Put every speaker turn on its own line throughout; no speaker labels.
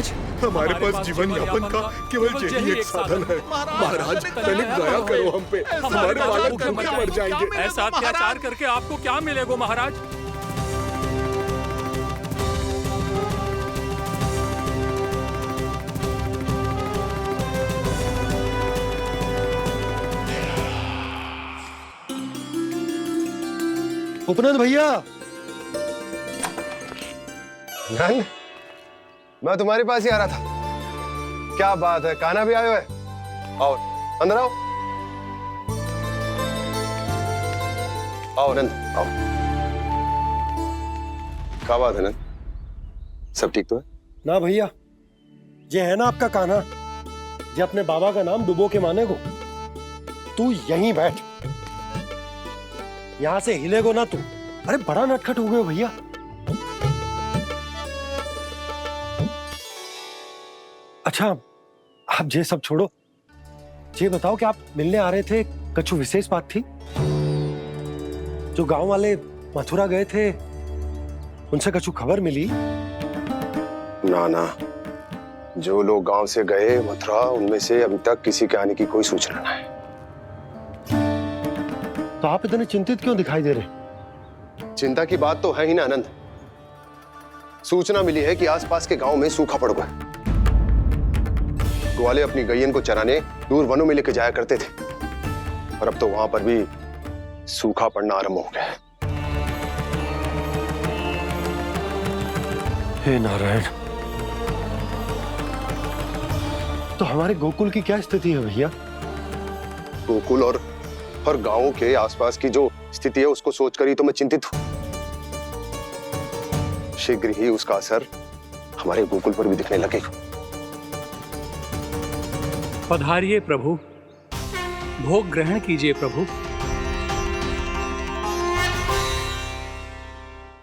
महाराज,
हमारे पास जीवन यापन का केवल यही एक साधन है। महाराज, तनिक दया करो हम पे, हमारे बालक भूखे मर जाएंगे।
ऐसा अत्याचार करके आपको क्या मिलेगा महाराज?
उपनंद भैया।
नंद, मैं तुम्हारे पास ही आ रहा था। क्या बात है, कान्हा भी आए हुए? आओ अंदर आओ। आओ नंद आओ। क्या बात है नंद, सब ठीक तो है?
ना भैया, ये है ना आपका कान्हा, ये अपने बाबा का नाम डुबो के माने को। तू यहीं बैठ, यहां से हिलेगो ना तू। अरे बड़ा नटखट हो गए भैया। अच्छा, आप ये सब छोड़ो, ये बताओ कि आप मिलने आ रहे थे, कछु विशेष बात थी? जो गांव वाले मथुरा गए थे, उनसे कछु खबर मिली?
ना ना, जो लोग गांव से गए मथुरा, उनमें से अभी तक किसी के आने की कोई सूचना नहीं है।
तो आप इतने चिंतित क्यों दिखाई दे रहे?
चिंता की बात तो है ही ना आनंद। सूचना मिली है कि आसपास के गांव में सूखा पड़ गया। ग्वाले अपनी गैयन को चराने दूर वनों में लेके जाया करते थे, और अब तो वहां पर भी सूखा पड़ना आरंभ हो गया है।
हे नारायण, तो हमारे गोकुल की क्या स्थिति है भैया?
गोकुल और गांवों के आसपास की जो स्थिति है उसको सोचकर ही तो मैं चिंतित हूं। शीघ्र ही उसका असर हमारे गोकुल पर भी दिखने लगेगा।
पधारिए प्रभु, भोग ग्रहण कीजिए प्रभु।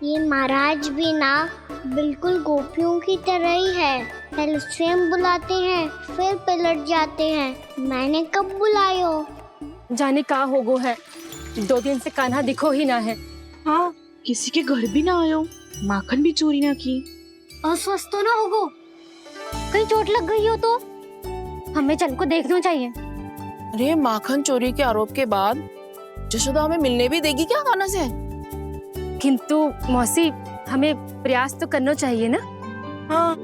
ये महाराज भी ना बिल्कुल गोपियों की तरह ही है। पहले स्वयं बुलाते हैं, फिर पलट जाते हैं। मैंने कब बुलायो?
जाने का होगो है, 2 दिन से कान्हा दिखो ही ना है।
हाँ, किसी के घर भी ना आयो, माखन भी चोरी ना की।
अस्वस्थ तो ना होगो? कहीं चोट लग गई हो तो? हमें चल को देखना चाहिए।
अरे माखन चोरी के आरोप के बाद जशोदा हमें मिलने भी देगी क्या कान्हा से?
किंतु मौसी, हमें प्रयास तो करना चाहिए ना।
हाँ,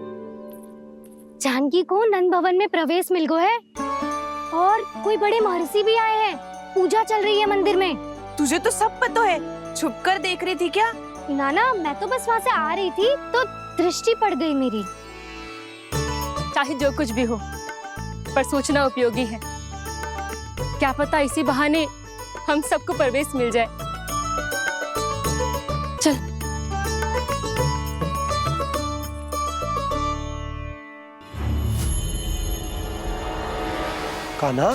जानकी को नंद भवन में प्रवेश मिल गो है, और कोई बड़े महर्षि भी आए हैं। पूजा चल रही है मंदिर में।
तुझे तो सब पता है, छुप कर देख रही थी क्या?
ना, मैं तो बस वहाँ से आ रही थी तो दृष्टि पड़ गई मेरी।
चाहे जो कुछ भी हो, पर सूचना उपयोगी है। क्या पता इसी बहाने हम सबको प्रवेश मिल जाए। चल।
कान्हा,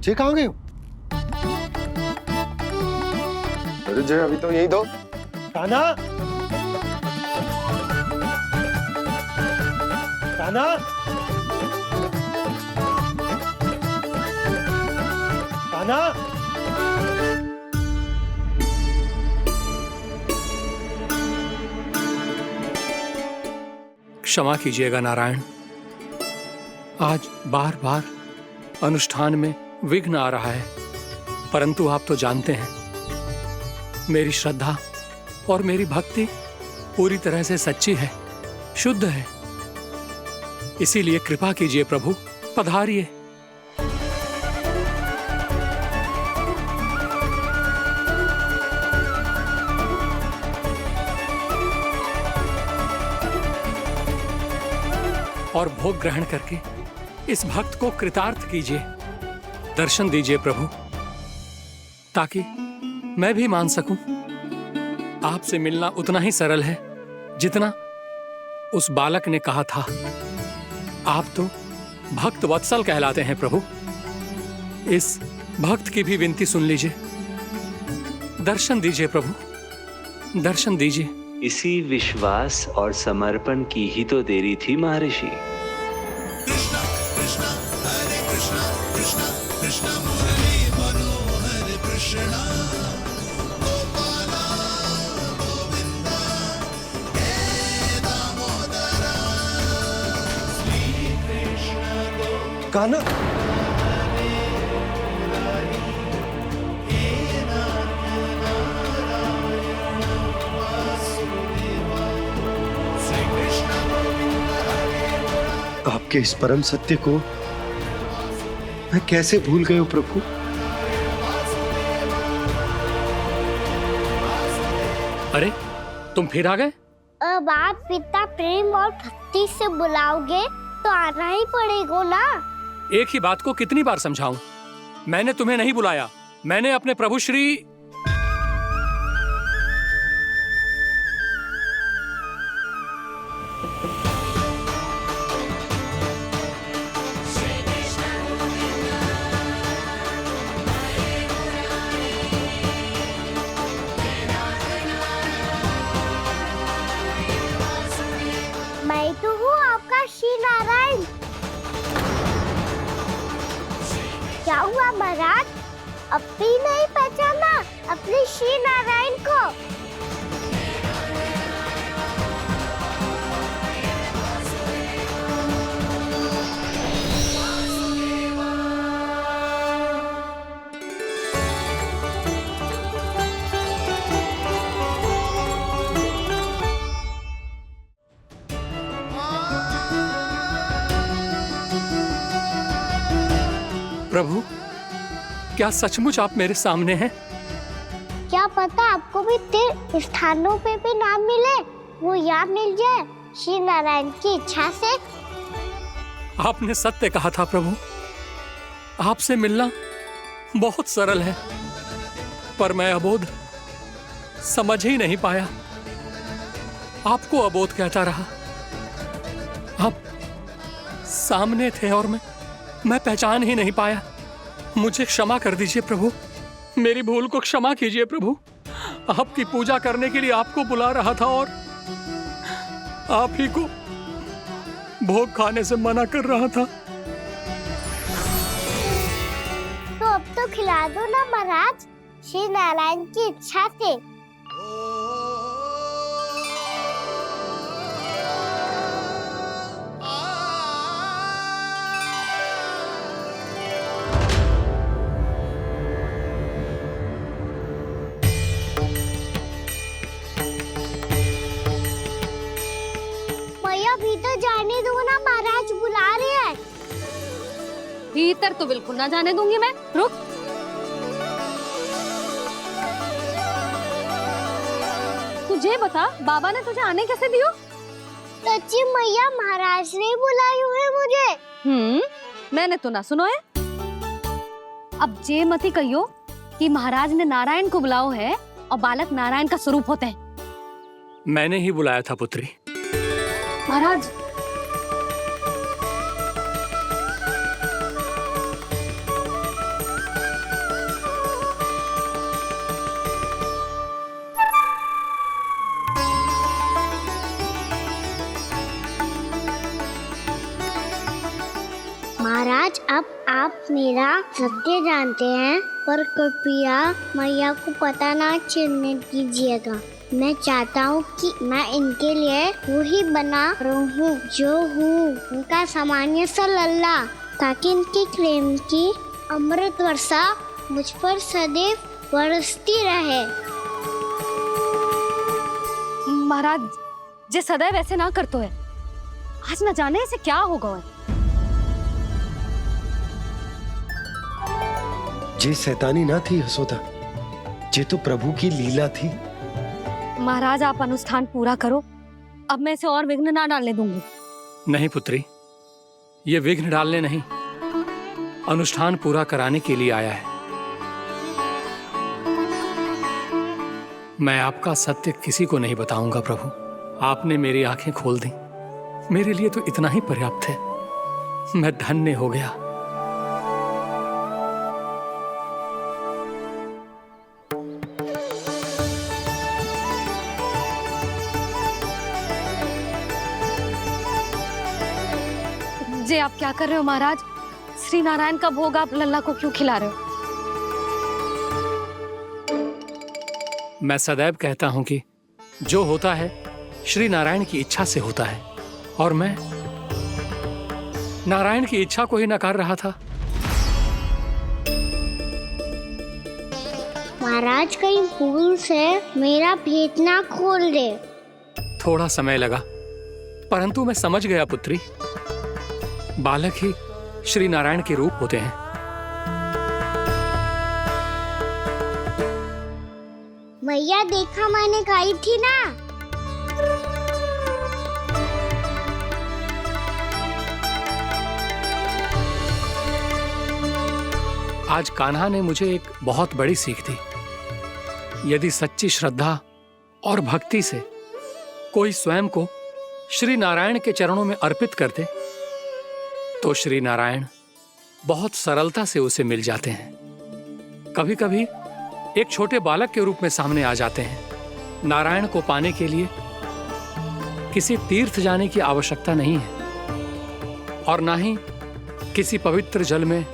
ये कहाँ गए हो?
अरे जय, अभी तो यही दो।
कान्हा, कान्हा, कान्हा।
क्षमा कीजिएगा नारायण, आज बार बार अनुष्ठान में विघ्न आ रहा है, परंतु आप तो जानते हैं मेरी श्रद्धा और मेरी भक्ति पूरी तरह से सच्ची है, शुद्ध है। इसीलिए कृपा कीजिए प्रभु, पधारिए। और भोग ग्रहण करके इस भक्त को कृतार्थ कीजिए। दर्शन दीजिए प्रभु, ताकि मैं भी मान सकूं। आपसे मिलना उतना ही सरल है जितना उस बालक ने कहा था। आप तो भक्त वत्सल कहलाते हैं प्रभु। इस भक्त की भी विनती सुन लीजिए। दर्शन दीजिए प्रभु, दर्शन दीजिए।
इसी विश्वास और समर्पण की ही तो देरी थी महर्षि।
कान्हा, आपके इस परम सत्य को मैं कैसे भूल गया हूं प्रभु।
अरे तुम फिर आ गए?
अब आप इतना प्रेम और भक्ति से बुलाओगे तो आना ही पड़ेगा ना।
एक ही बात को कितनी बार समझाऊं? मैंने तुम्हें नहीं बुलाया, मैंने अपने प्रभु श्री
मैं तो हूँ आपका श्री नारायण। क्या हुआ महाराज, अब भी नहीं पहचाना अपने श्री नारायण को?
प्रभु, क्या सचमुच आप मेरे सामने हैं?
क्या पता आपको भी तीर्थ स्थानों पे भी नाम मिले, वो यहाँ मिल जाए श्री नारायण की इच्छा से।
आपने सत्य कहा था प्रभु, आपसे मिलना बहुत सरल है, पर मैं अबोध समझ ही नहीं पाया। आपको अबोध कहता रहा। आप सामने थे और मैं पहचान ही नहीं पाया। मुझे क्षमा कर दीजिए प्रभु, मेरी भूल को क्षमा कीजिए प्रभु। आपकी पूजा करने के लिए आपको बुला रहा था और आप ही को भोग खाने से मना कर रहा था।
तो अब तो खिला दो ना महाराज, श्री नारायण की इच्छा से। भीतर जाने दो ना, महाराज बुला रहे हैं।
भीतर तो बिल्कुल ना जाने दूंगी मैं। रुक। तुझे बता, बाबा ने तुझे आने कैसे दियो?
सच्ची मैया, महाराज ने बुलाई हुई मुझे।
मैंने तो ना सुनो है। अब जे मती कहियो कि महाराज ने नारायण को बुलाओ है और बालक नारायण का स्वरूप होते हैं।
मैंने ही बुलाया था पुत्री।
महाराज,
महाराज, अब आप मेरा सत्य जानते हैं, पर कृपया मैया को पता ना चलने दीजिएगा। मैं चाहता हूँ कि मैं इनके लिए वही बना रहूँ जो हूँ, उनका सामान्य सा लल्ला, ताकि इनकी प्रेम की अमृत वर्षा मुझ पर सदैव बरसती रहे।
महाराज, जे सदैव ऐसे ना करतो है, आज न जाने इसे क्या होगा।
जे शैतानी ना थी यशोदा, जे तो प्रभु की लीला थी।
महाराज, आप अनुष्ठान पूरा करो, अब मैं इसे और विघ्न ना डालने दूंगी।
नहीं पुत्री, ये विघ्न डालने नहीं, अनुष्ठान पूरा कराने के लिए आया है। मैं आपका सत्य किसी को नहीं बताऊंगा प्रभु। आपने मेरी आंखें खोल दी, मेरे लिए तो इतना ही पर्याप्त है। मैं धन्य हो गया।
जे आप क्या कर रहे हो महाराज? श्री नारायण का भोग आप लल्ला को क्यों खिला रहे हो?
मैं सदैव कहता हूं कि जो होता है श्री नारायण की इच्छा से होता है, और मैं नारायण की इच्छा को ही नकार रहा था।
महाराज कहीं भूल से मेरा भेद ना खोल दे।
थोड़ा समय लगा, परंतु मैं समझ गया पुत्री। बालक ही श्री नारायण के रूप होते हैं।
मैया देखा मैंने गाई थी ना।
आज कान्हा ने मुझे एक बहुत बड़ी सीख दी। यदि सच्ची श्रद्धा और भक्ति से कोई स्वयं को श्री नारायण के चरणों में अर्पित कर दे तो श्री नारायण बहुत सरलता से उसे मिल जाते हैं। कभी कभी एक छोटे बालक के रूप में सामने आ जाते हैं। नारायण को पाने के लिए किसी तीर्थ जाने की आवश्यकता नहीं है और ना ही किसी पवित्र जल में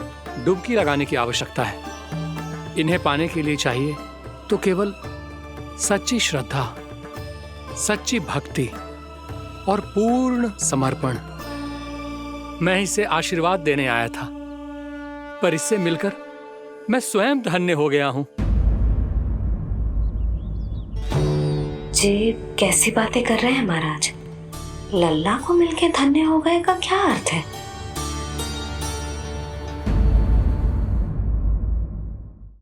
डुबकी लगाने की आवश्यकता है। इन्हें पाने के लिए चाहिए तो केवल सच्ची श्रद्धा, सच्ची भक्ति और पूर्ण समर्पण। मैं इसे आशीर्वाद देने आया था, पर इससे मिलकर मैं स्वयं धन्य हो गया हूं।
जी कैसी बातें कर रहे हैं महाराज? लल्ला को मिलके धन्य हो गए का क्या अर्थ है?